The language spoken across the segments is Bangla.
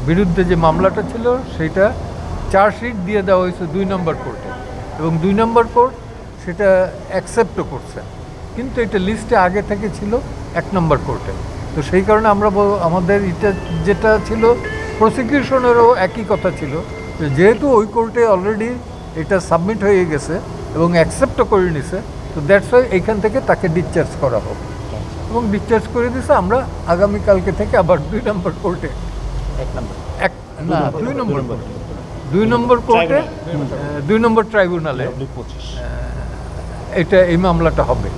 বিরুদ্ধে যে মামলাটা ছিল সেটা চার্জশিট দিয়ে দেওয়া হয়েছে 2 নম্বর কোর্টে, এবং 2 নম্বর কোর্ট সেটা অ্যাকসেপ্টও করছে, কিন্তু এটা লিস্টে আগে থেকে ছিল 1 নম্বর কোর্টে। তো সেই কারণে আমরা আমাদের এটা যেটা ছিল প্রসিকিউশনেরও একই কথা ছিল, যেহেতু ওই কোর্টে অলরেডি এটা সাবমিট হয়ে গেছে এবং অ্যাকসেপ্টও করে নিছে, তো দ্যাটস ওয়াই এইখান থেকে তাকে ডিসচার্জ করা হোক, এবং ডিসচার্জ করে দিছে। আমরা আগামীকালকে থেকে আবার 2 নম্বর কোর্টে 2 নম্বর কোর্টে 2 নম্বর ট্রাইব্যুনালে এটা এই মামলাটা হবে।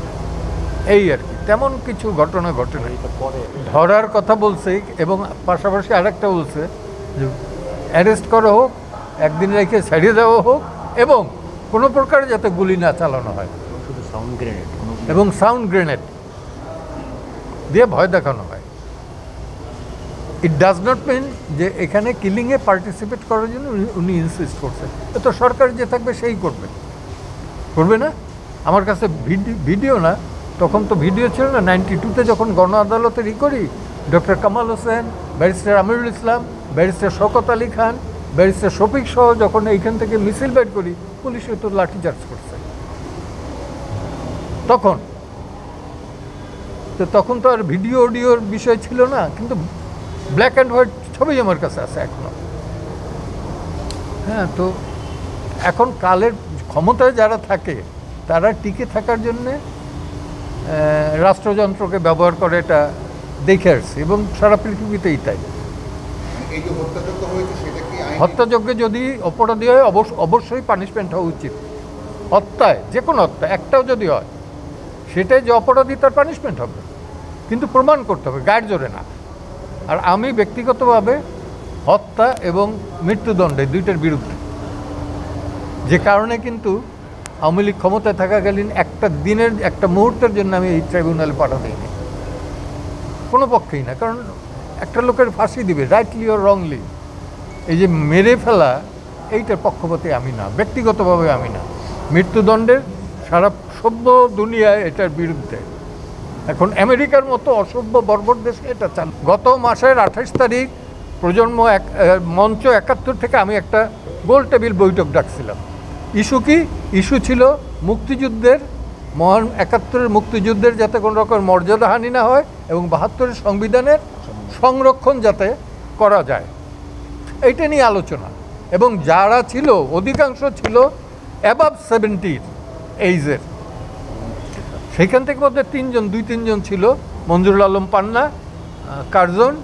এই আর কি, তেমন কিছু ঘটনা ঘটে না। ধরার কথা বলছে, এবং পাশাপাশি আরেকটা বলছে যে অ্যারেস্ট করা হোক, একদিন রেখে ছাড়িয়ে দেওয়া হোক, এবং কোনো প্রকার যাতে গুলি না চালানো হয়, এবং সাউন্ড গ্রেনেড দিয়ে ভয় দেখানো হয়। ইট ডাজ নট মিন যে এখানে কিলিংয়ে পার্টিসিপেট করার জন্য উনি ইনসিস্ট করছেন। তো সরকার যে থাকবে সেই করবে না। আমার কাছে ভিডিও না, তখন তো ভিডিও ছিল না। 92-তে যখন গণ আদালতের করি, doctor Kamal Hossain, barrister Amirul Islam, barrister Shawkat Ali Khan, barrister Shafiq সহ যখন এইখান থেকে মিছিল বের করি, পুলিশে তো লাঠিচার্জ করছে। তখন তো আর ভিডিও অডিওর বিষয় ছিল না, কিন্তু ব্ল্যাক অ্যান্ড হোয়াইট ছবি আমার কাছে আছে এখনো। হ্যাঁ, তো এখন কালের ক্ষমতায় যারা থাকে তারা টিকে থাকার জন্যে রাষ্ট্রযন্ত্রকে ব্যবহার করে, এটা দেখে আসছে, এবং সারা পৃথিবীতেই তাই। হত্যাযজ্ঞে যদি অপরাধী হয় অবশ্যই পানিশমেন্ট হওয়া উচিত। হত্যায়, যে কোনো হত্যা একটাও যদি হয়, সেটাই যে অপরাধী তার পানিশমেন্ট হবে, কিন্তু প্রমাণ করতে হবে, গায়ের জোরে না। আর আমি ব্যক্তিগতভাবে হত্যা এবং মৃত্যুদণ্ডে দুইটার বিরুদ্ধে। যে কারণে কিন্তু আওয়ামী লীগ ক্ষমতায় থাকাকালীন একটা দিনের, একটা মুহূর্তের জন্য আমি এই ট্রাইব্যুনালে পাঠা দিইনি, কোনো পক্ষেই না। কারণ একটা লোকের ফাঁসি দিবে, রাইটলি ও রংলি, এই যে মেরে ফেলা, এইটার পক্ষপাতে আমি না, ব্যক্তিগতভাবে আমি না। মৃত্যুদণ্ডের সারা সভ্য দুনিয়ায় এটার বিরুদ্ধে। এখন আমেরিকার মতো অসভ্য বর্বর দেশে এটা চালু। গত মাসের 28 তারিখ প্রজন্ম মঞ্চ 71 থেকে আমি একটা গোল টেবিল বৈঠক ডাকছিলাম। ইস্যু কি? ইস্যু ছিল মুক্তিযুদ্ধের, মহান 71-এর মুক্তিযুদ্ধের যাতে কোনো রকম মর্যাদাহানি না হয়, এবং 72-এর সংবিধানের সংরক্ষণ যাতে করা যায়, এইটা নিয়ে আলোচনা। এবং যারা ছিল অধিকাংশ ছিল অ্যাবাভ 70 এইজের। সেইখান থেকে বোধহয় 2-3 জন ছিল, মঞ্জুরুল আলম পান্না, কার্জন,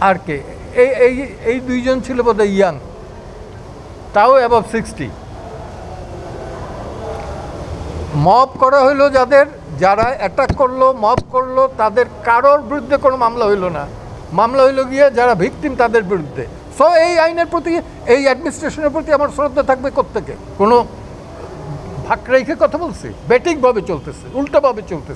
আর কে, এই 2 জন ছিল বোধহয় ইয়াং, তাও অ্যাবাভ 60। মব করা হইলো, যারা অ্যাটাক করলো, মব করলো, তাদের কারোর বিরুদ্ধে কোনো মামলা হইলো না। মামলা হইলো গিয়ে যারা ভিকটিম তাদের বিরুদ্ধে। সো এই আইনের প্রতি, এই অ্যাডমিনিস্ট্রেশনের প্রতি আমার শ্রদ্ধা থাকবে কোত্থেকে? কোনো ভাগ রেখে কথা বলছি? বেঠিকভাবে চলতেছে, উল্টোভাবে চলতেছে।